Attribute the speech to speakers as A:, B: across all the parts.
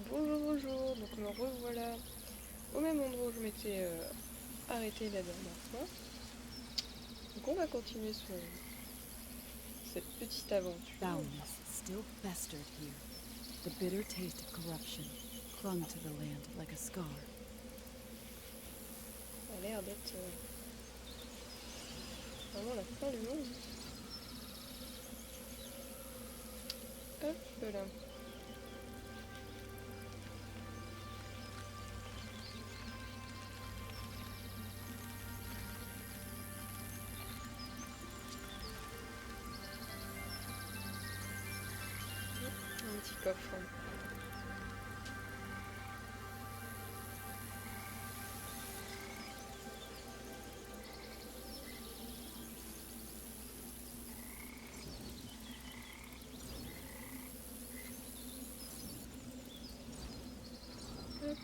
A: Bonjour, bonjour, donc me revoilà au même endroit où je m'étais arrêtée la dernière fois. Donc on va continuer sur cette petite aventure.
B: Foulness still festered here. The bitter taste of corruption clung to the land like a scar.
A: Ça a l'air d'être vraiment la fin du monde. Hop là. Un petit coffre. Hop.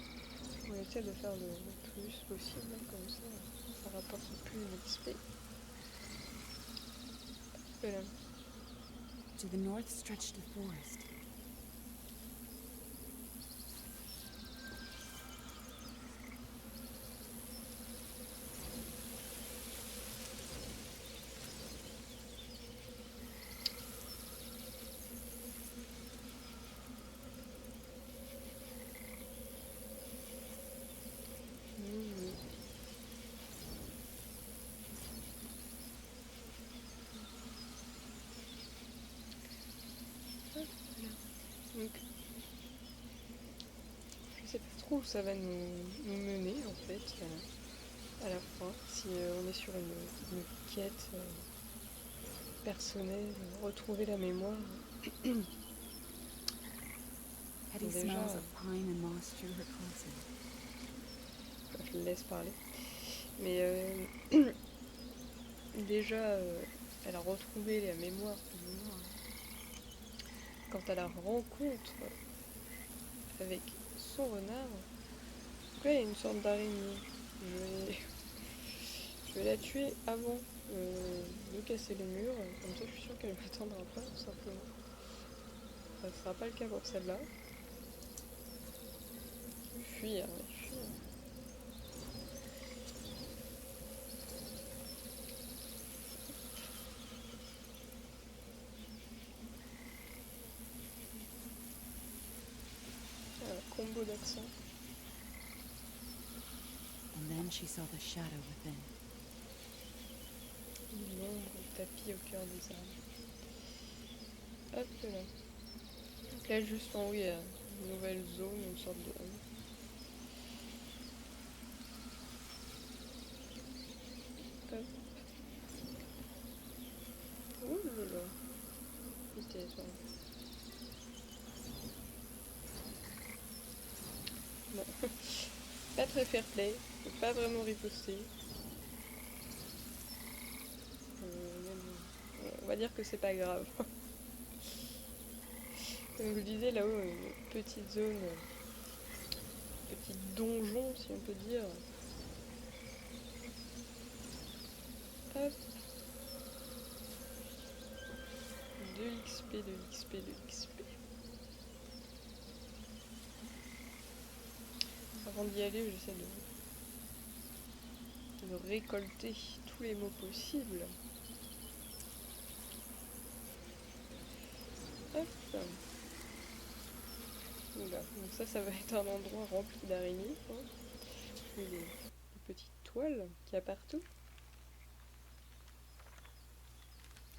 A: On essaie de faire le plus possible, comme ça rapporte plus d'XP. Hop là.
B: To the north stretched the forest. Mmh. Hop là. Donc, je sais pas trop où ça va nous mener en fait à la fin. Si on est sur une quête personnelle, retrouver la mémoire. Heady
A: Déjà,
B: smells of pine and moss drew her closer.
A: je le laisse parler. Mais déjà, elle a retrouvé la mémoire plus ou moins quand à la rencontre avec son renard. Donc là, il y a une sorte d'araignée. Je vais, je vais la tuer avant de casser les murs. Comme ça, je suis sûre qu'elle ne m'atteindra pas, tout simplement. Ça ne sera pas le cas pour celle-là. Fuir, mais fuir. Combo d'accent.
B: And then she saw the shadow within.
A: L'ombre tapis au cœur des arbres. Hop là. Donc là, juste en haut, il y a une nouvelle zone, une sorte de. Hop. Ouh là là. Vitesse, ouais. Bon. Pas très fair play. Faut pas vraiment riposter. On va dire que c'est pas grave. Comme je vous disais, là-haut, une petite zone, petit donjon, si on peut dire. Hop. De l'XP, de l'XP, de l'XP. Avant d'y aller, j'essaie de récolter tous les mots possibles. Hop. Oula, donc ça va être un endroit rempli d'araignées. Hein. Et les petites toiles qu'il y a partout.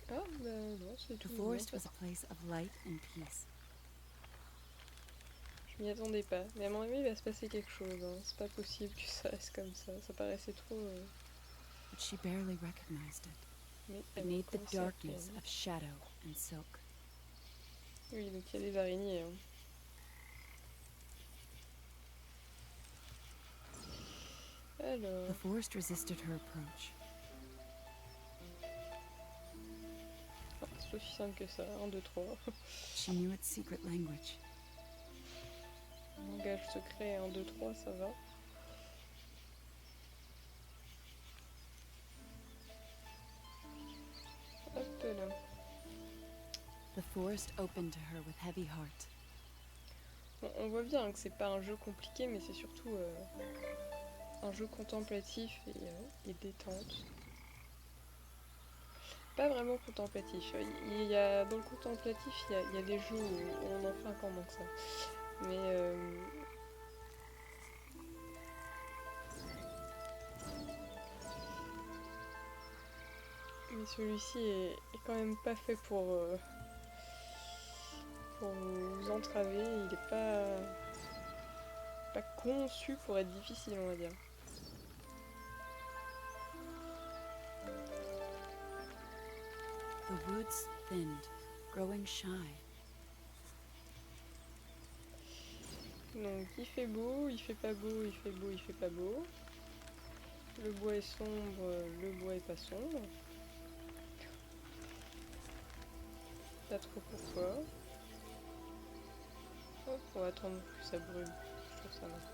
A: Ah, bah non, c'est
B: The
A: tout.
B: forest was a place of light and peace.
A: Je m'y attendais pas. Mais à mon avis, il va se passer quelque chose. Hein. C'est pas possible que ça reste comme ça. Ça paraissait trop.
B: But she barely recognized it.
A: Mais
B: Beneath the darkness of shadow and silk.
A: Oui, donc il y a des araignées. Hein. Alors.
B: The forest resisted her approach.
A: Ah, c'est aussi simple que ça. 1, 2, 3.
B: She knew its secret language.
A: Langage secret 1, 2, 3, ça va. Hop là.
B: The forest opened to her with heavy heart.
A: Bon, on voit bien que c'est pas un jeu compliqué, mais c'est surtout un jeu contemplatif et détente. Pas vraiment contemplatif. Il y a, dans le contemplatif, il y a des jeux où on en fait encore moins que ça. Mais celui-ci est quand même pas fait pour vous entraver. Il est pas conçu pour être difficile, on va dire.
C: The woods thinned, growing shy.
A: Donc il fait beau, il fait pas beau, il fait beau, il fait pas beau. Le bois est sombre, le bois est pas sombre. Pas trop pourquoi. Hop, on va attendre que ça brûle. Je trouve ça marche.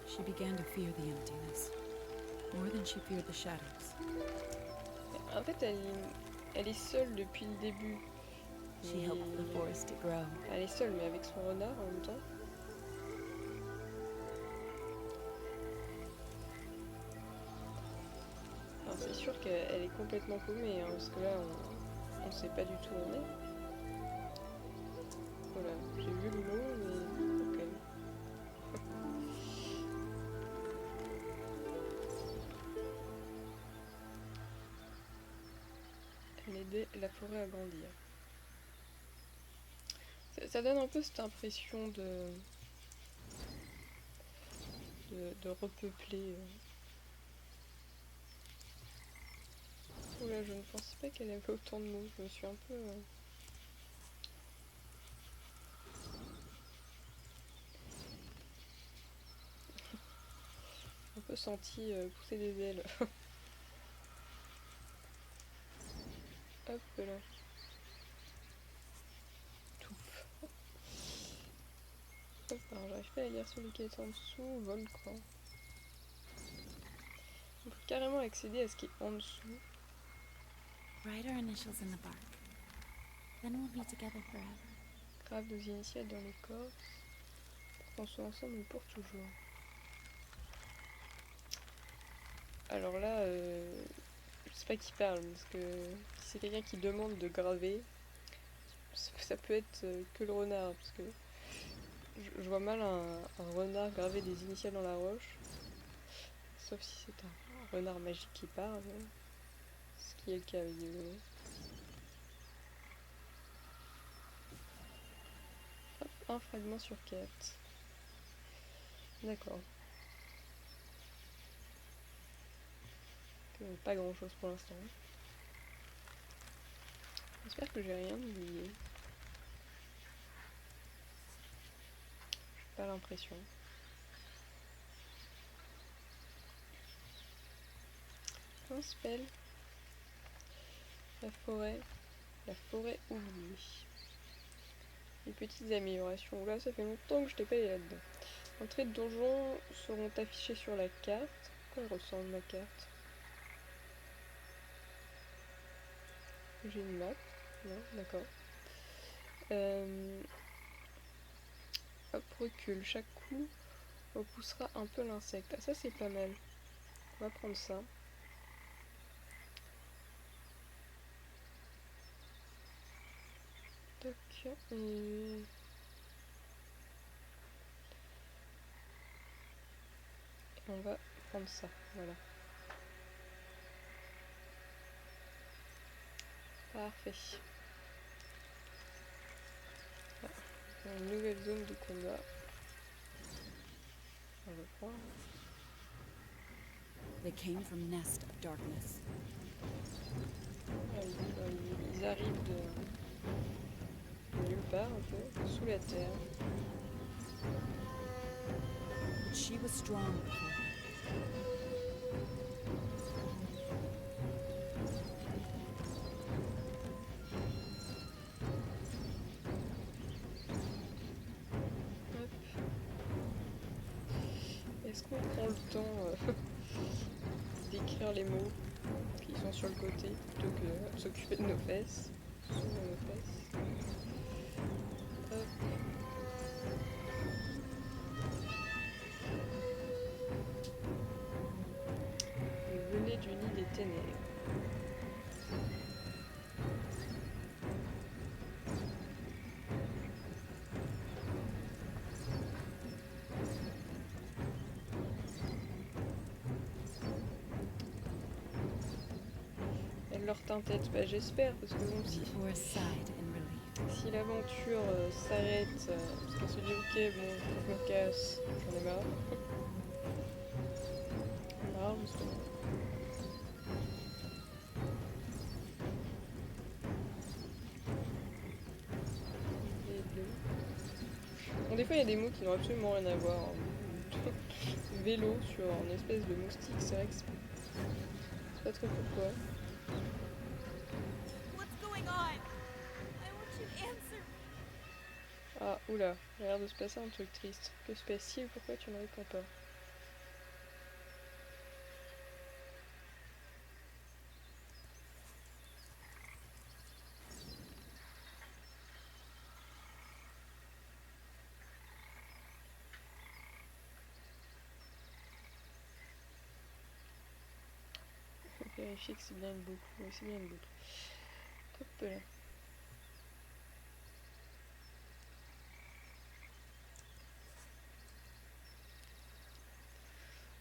C: She began to fear the emptiness, more than she feared the shadows.
A: En fait, elle est seule depuis le début.
C: She helped the forest to grow.
A: Elle est seule, mais avec son renard en même temps. Alors c'est sûr qu'elle est complètement paumée, hein, parce que là, on sait pas du tout où on est. Voilà, j'ai vu le mot, mais ok. Elle aidait la forêt à grandir. Ça donne un peu cette impression de repeupler. Oula, je ne pensais pas qu'elle avait autant de mots. Je me suis un peu senti pousser des ailes. Hop là. Tout. Hop, alors j'arrive pas à lire celui qui est en dessous. Volcan. On peut carrément accéder à ce qui est en dessous.
C: Write our initials in the bark. Then we'll be together forever.
A: Grave nos initiales dans l'écorce. Pour qu'on soit ensemble pour toujours. Alors là, je sais pas qui parle, parce que si c'est quelqu'un qui demande de graver, ça peut être que le renard, parce que je vois mal un renard graver des initiales dans la roche. Sauf si c'est un renard magique qui parle. Ce qui est le cas visiblement. Hop, un fragment sur 4. D'accord. Pas grand chose pour l'instant. J'espère que j'ai rien oublié. J'ai pas l'impression. Un spell. La forêt oubliée. Les petites améliorations. Là, ça fait longtemps que je t'ai pas là-dedans. Entrées de donjon seront affichées sur la carte. À quoi elle ressemble ma carte? J'ai une map. Non, d'accord. Hop, recul. Chaque coup repoussera un peu l'insecte. Ah, ça c'est pas mal. On va prendre ça. Toc. Et on va prendre ça. Voilà. Parfait. Ah, une nouvelle zone de combat. On va prendre.
C: They came from Nest of Darkness.
A: Ils arrivent de nulle part un peu, sous la terre.
C: But she was strong before.
A: le temps d'écrire les mots qui sont sur le côté plutôt que de s'occuper de nos fesses. Sur nos fesses. Hop. Le volet du nid des ténèbres. Elle leur tête, bah j'espère, parce que bon, si,
C: Forrest sighed in relief.
A: si l'aventure s'arrête, parce qu'elle se dit ok, bon, je me casse, j'en ai marre. Marre, justement. Les deux. Bon, des fois, il y a des mots qui n'ont absolument rien à voir. Hein. Vélo sur une espèce de moustique, c'est vrai que c'est pas trop pourquoi.
C: What's going on? I want you to answer me.
A: Ah, oula, il a l'air de se passer un truc triste. Que se passe-t-il? Pourquoi tu ne réponds pas? Vérifier que c'est bien une boucle. Oui, c'est bien une boucle. Hop là.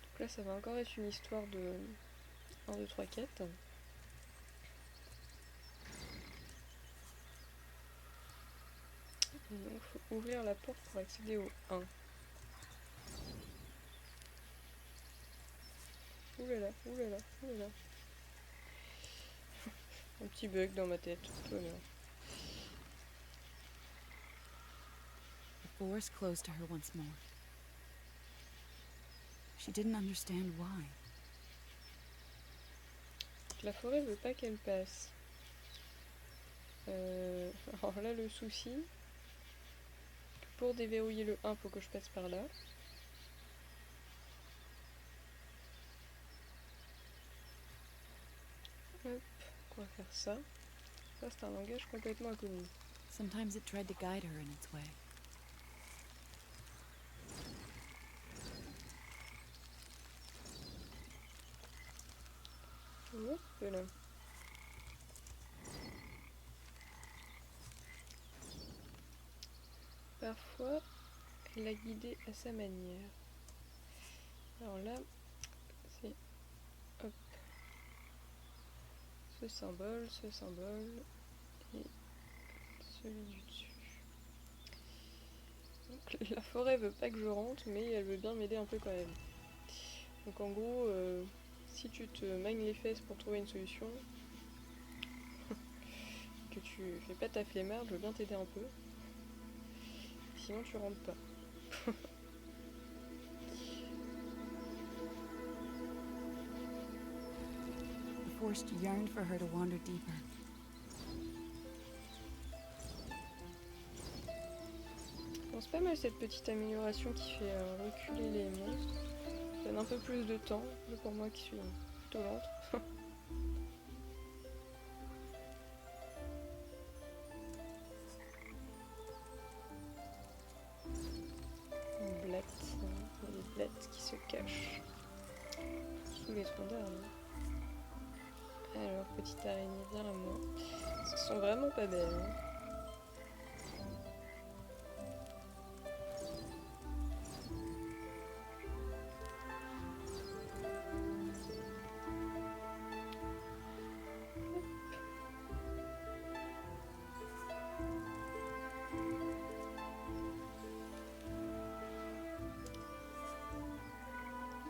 A: Donc là, ça va encore être une histoire de 1, 2, 3 quêtes. Et donc, il faut ouvrir la porte pour accéder au 1. Oulala, oulala, oulala. Un petit bug dans ma tête, tout va bien.
C: The forest closed to her once more. She didn't understand why.
A: La forêt veut pas qu'elle passe. Alors là, le souci, pour déverrouiller le 1, faut que je passe par là. Hop, on va faire ça. Ça, c'est un langage complètement inconnu.
C: Sometimes it tried to guide her in its way.
A: Hop là. Parfois, elle l'a guidée à sa manière. Alors là, c'est hop, ce symbole et celui du dessus. Donc, la forêt veut pas que je rentre, mais elle veut bien m'aider un peu quand même. Donc en gros, si tu te magnes les fesses pour trouver une solution, que tu fais pas ta flemmarde, je veux bien t'aider un peu. Sinon tu rentres pas.
C: The forest yearned for her to wander deeper.
A: Bon, c'est pas mal cette petite amélioration qui fait reculer les monstres. Ça donne un peu plus de temps, pour moi qui suis plutôt lente. Une blatte, il y a des blattes qui se cachent sous les troncs d'arbres. Alors, petite araignée, viens à moi. Elles sont vraiment pas belles. Hein.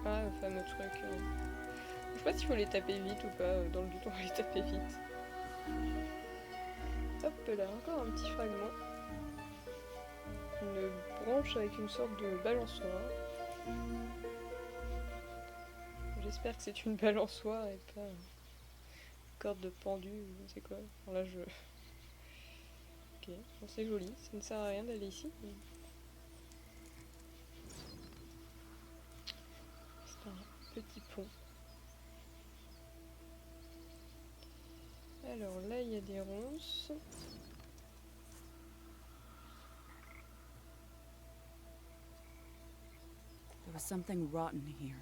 A: Ah, le fameux truc. Je sais pas s'il faut les taper vite ou pas. Dans le doute, on va les taper vite. Hop là, encore un petit fragment. Une branche avec une sorte de balançoire. J'espère que c'est une balançoire et pas une corde de pendu ou je ne sais quoi. Alors là, je... Ok, bon, c'est joli. Ça ne sert à rien d'aller ici. Alors là, il y a des ronces.
C: There was something rotten here.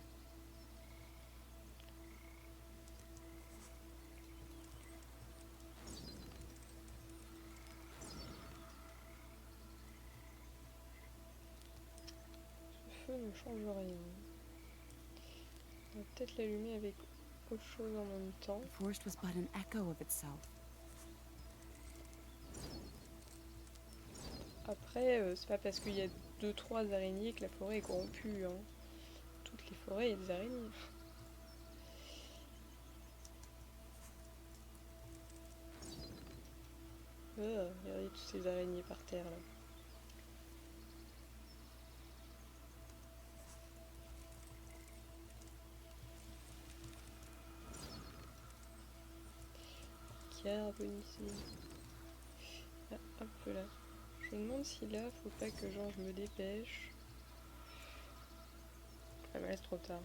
A: Ce feu ne change rien. On va peut-être l'allumer avec autre chose en même temps.
C: The forest was but an echo of itself.
A: Après, c'est pas parce qu'il y a 2-3 araignées que la forêt est corrompue. Hein. Toutes les forêts, il y a des araignées. Regardez toutes ces araignées par terre là. Carbonisé. Ah, hop là. Je me demande si là, faut pas que genre je me dépêche. Ah mais là c'est trop tard.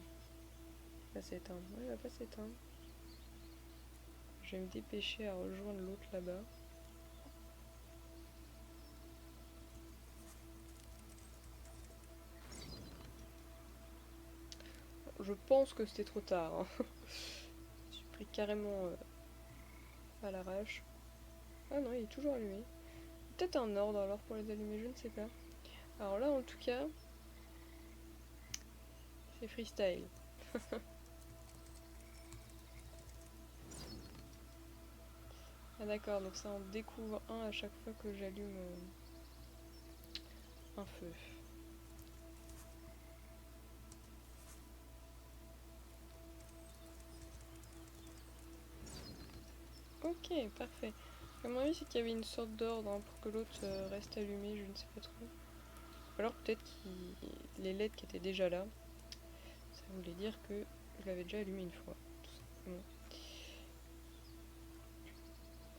A: Il va s'éteindre. Ouais, il va pas s'éteindre. Je vais me dépêcher à rejoindre l'autre là-bas. Je pense que c'était trop tard. Hein. Je suis pris carrément à l'arrache. Ah non, il est toujours allumé. Peut-être un ordre alors pour les allumer, je ne sais pas. Alors là, en tout cas, c'est freestyle. Ah d'accord, donc ça en découvre un à chaque fois que j'allume un feu. Ok, parfait. À mon avis, c'est qu'il y avait une sorte d'ordre hein, pour que l'autre reste allumé, je ne sais pas trop. Ou alors peut-être que les LED qui étaient déjà là, ça voulait dire que je l'avais déjà allumé une fois, tout simplement.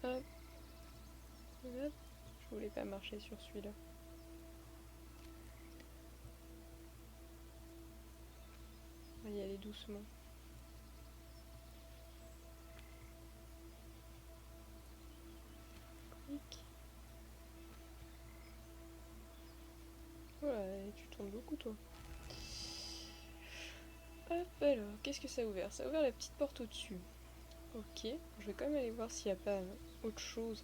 A: Hop. Hop. Je voulais pas marcher sur celui-là. On va y aller doucement. Clic. Voilà, et tu tournes beaucoup toi. Hop, alors, qu'est-ce que ça a ouvert? Ça a ouvert la petite porte au-dessus. Ok, je vais quand même aller voir s'il n'y a pas autre chose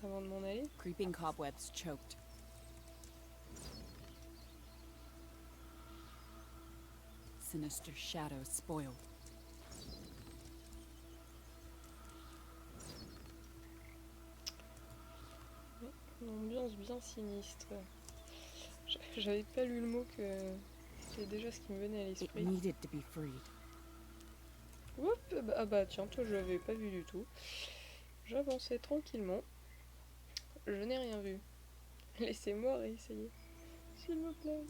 A: avant de m'en aller.
C: Creeping cobwebs choked. Sinister shadows spoiled.
A: Une ambiance bien sinistre. J'avais pas lu le mot que c'était déjà ce qui me venait à
C: It
A: l'esprit.
C: needed to be freed.
A: Oups, ah bah tiens, toi je l'avais pas vu du tout. J'avançais tranquillement. Je n'ai rien vu. Laissez-moi réessayer. S'il vous plaît.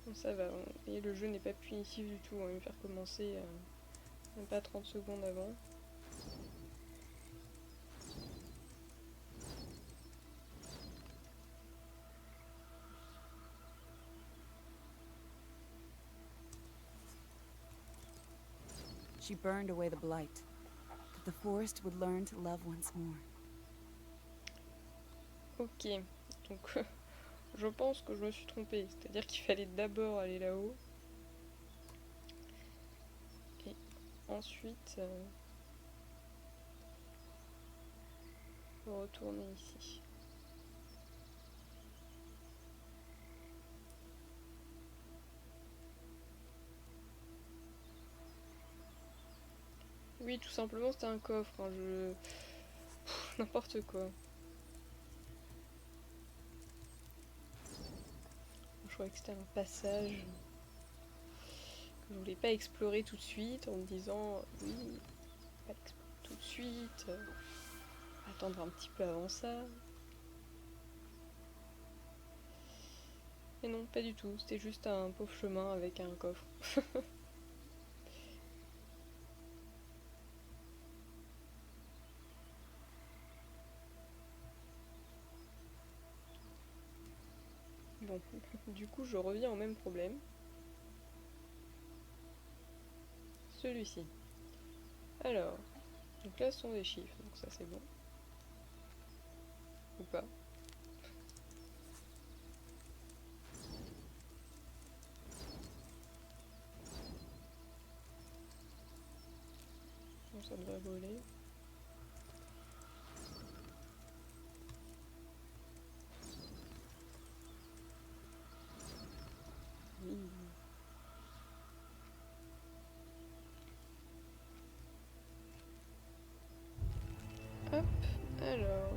A: Bon, ça va. Et le jeu n'est pas punitif du tout. On va me faire commencer même pas 30 secondes avant.
C: She burned away the blight, that the forest would learn to love once more.
A: Ok. Donc je pense que je me suis trompée. C'est-à-dire qu'il fallait d'abord aller là-haut. Et ensuite retourner ici. Oui, tout simplement, c'était un coffre. Hein, n'importe quoi. Je croyais que c'était un passage que je voulais pas explorer tout de suite en me disant oui, pas explorer tout de suite, attendre un petit peu avant ça. Et non, pas du tout. C'était juste un pauvre chemin avec un coffre. Bon, du coup, je reviens au même problème. Celui-ci. Alors, donc là ce sont des chiffres, donc ça c'est bon. Ou pas. Bon, ça devrait voler. Oui. Hop, alors.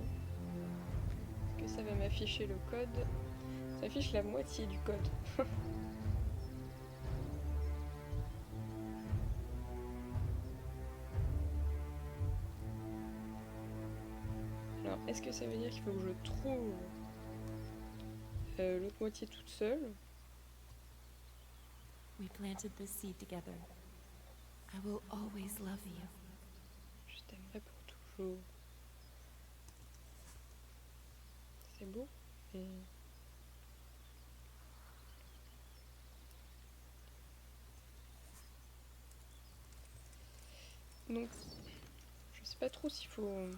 A: Est-ce que ça va m'afficher le code? Ça affiche la moitié du code. Alors, est-ce que ça veut dire qu'il faut que je trouve l'autre moitié toute seule?
C: We planted this seed together. I will always love you.
A: Je t'aimerai pour toujours. C'est beau. Et... donc, je sais pas trop s'il faut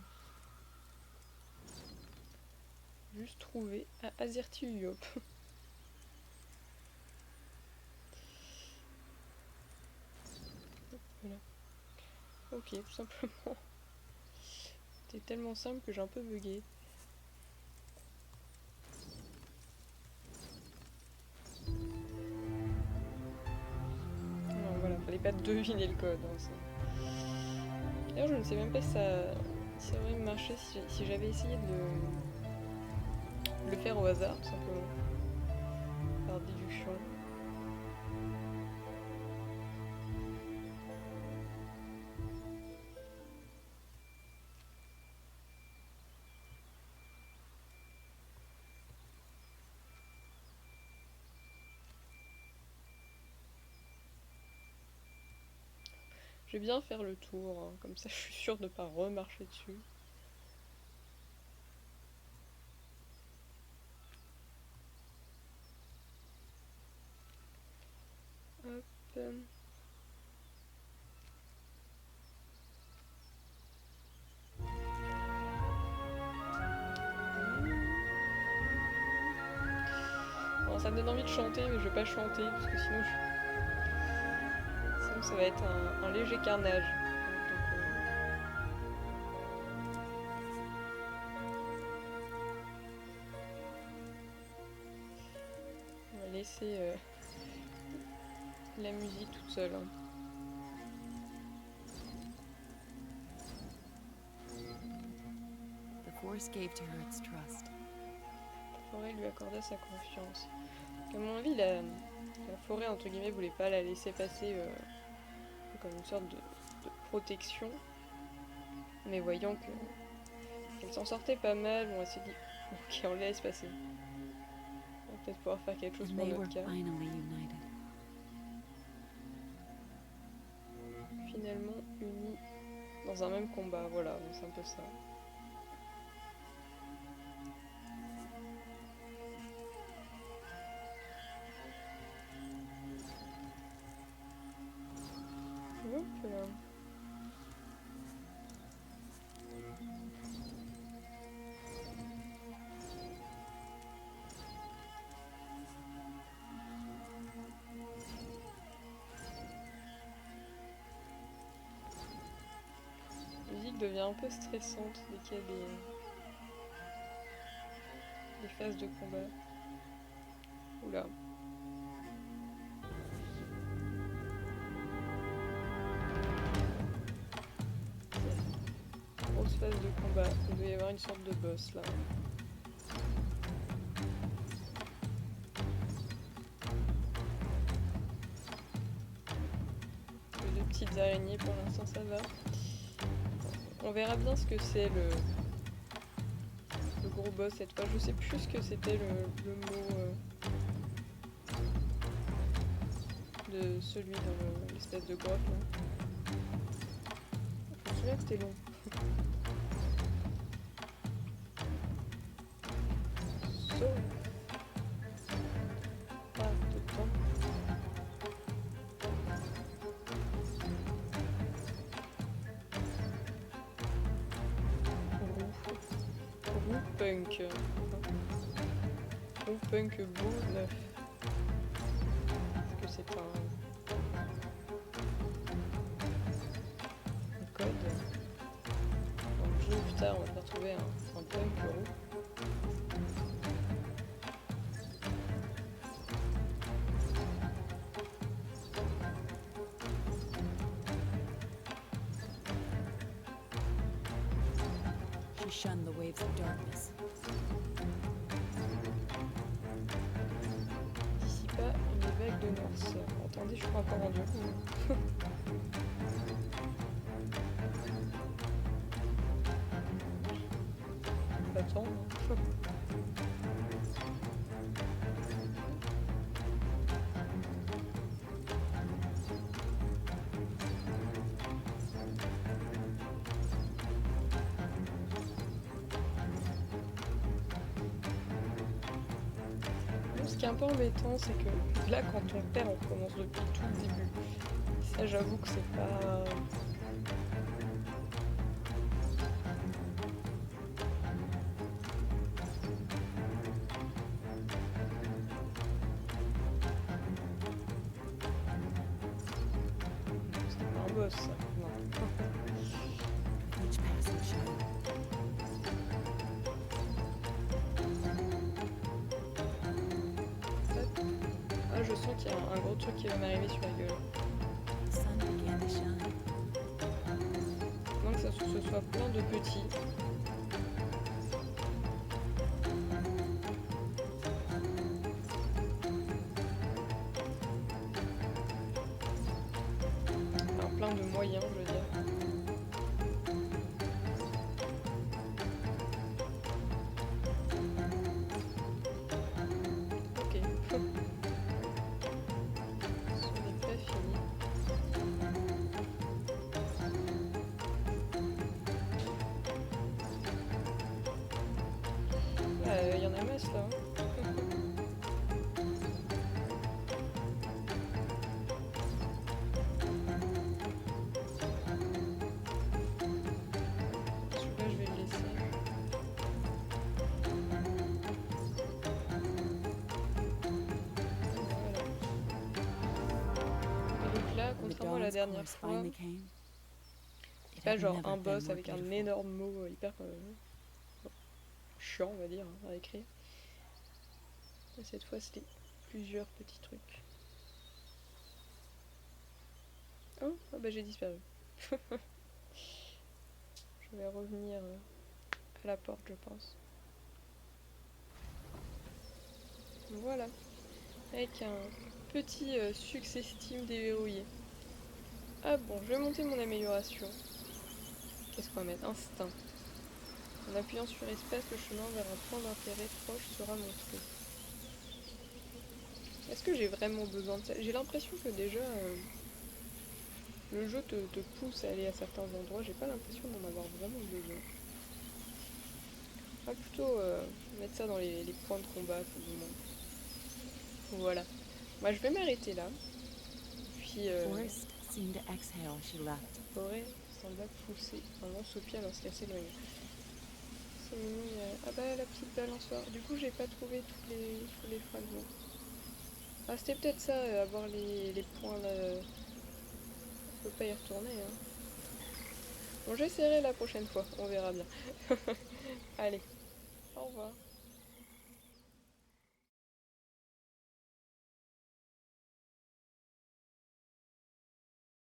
A: juste trouver Azerty Uyop. Voilà. Ok, tout simplement. C'était tellement simple que j'ai un peu bugué. Alors voilà, fallait pas deviner le code. Hein, d'ailleurs, je ne sais même pas si ça aurait marché si j'avais essayé de le faire au hasard, tout simplement. Par déduction. Je vais bien faire le tour, hein, comme ça je suis sûre de ne pas remarcher dessus. Hop. Bon, ça me donne envie de chanter, mais je vais pas chanter parce que sinon, sinon ça va être un léger carnage. Donc, on va laisser la musique toute seule. Hein.
C: The forest gave to her its trust.
A: La forêt lui accorda sa confiance. À mon avis, la forêt, entre guillemets, voulait pas la laisser passer comme une sorte de protection. Mais voyant qu'elle s'en sortait pas mal, on s'est dit, ok, on la laisse passer. On va peut-être pouvoir faire quelque chose
C: And
A: pour
C: they were
A: notre cas.
C: finally united.
A: Finalement, unis dans un même combat, voilà, c'est un peu ça. Hop là. La musique devient un peu stressante dès qu'il y a des phases de combat. Oula. Grosse phase de combat. Il doit y avoir une sorte de boss là. Les deux petites araignées pour l'instant ça va. On verra bien ce que c'est le gros boss cette fois. Je sais plus ce que c'était le mot de celui dans l'espèce de grotte là. Je me souviens que c'était long. So. Pas de temps. Ou punk. Ou punk beau neuf. Est-ce que c'est un code? Dans le jeu, putain, on va devoir trouver un punk roux.
C: She shunned the waves of darkness.
A: D'ici pas une vague de noirceur. Attendez, je suis pas encore rendu. Attends. Ce qui est un peu embêtant, c'est que là, quand on perd, on recommence depuis tout le début. Ça, j'avoue que c'est pas... C'était pas un boss, ça. Non.
C: Each passing shadow.
A: Ah, je sens qu'il y a un gros truc qui va m'arriver sur la gueule.
C: The sun began to shine.
A: Moins que ça ce soit plein de petits. Enfin, plein de moyens, je veux dire. Ok. Ce n'est pas fini. Il y en a masse là. Celui-là, je vais le laisser. Voilà. Et donc là,
C: When the
A: contrairement à la
C: dawn's
A: dernière
C: chorus
A: fois,
C: finally came, it
A: pas
C: had
A: genre
C: never
A: un
C: been
A: boss
C: more
A: avec un
C: beautiful.
A: énorme mot hyper chiant, on va dire, hein, à écrire. Et cette fois, c'était plusieurs petits trucs. Oh, ah bah j'ai disparu. Je vais revenir à la porte, je pense. Voilà. Avec un petit succès Steam déverrouillé. Ah bon, je vais monter mon amélioration. Qu'est-ce qu'on va mettre? Instinct. En appuyant sur espace, le chemin vers un point d'intérêt proche sera montré. Est-ce que j'ai vraiment besoin de ça? J'ai l'impression que déjà le jeu te pousse à aller à certains endroits. J'ai pas l'impression d'en avoir vraiment besoin. On va plutôt mettre ça dans les points de combat pour le moment. Voilà. Moi je vais m'arrêter là. Puis
C: Forest seemed to exhale as she left.
A: forêt sembla pousser un long soupir lorsqu'elle s'éloignait. C'est mignon, il y a... Ah bah la petite balançoire. Du coup j'ai pas trouvé tous les fragments. Ah c'était peut-être ça, avoir les points là. On peut pas y retourner hein. Bon j'essaierai la prochaine fois, on verra bien. Allez, au revoir.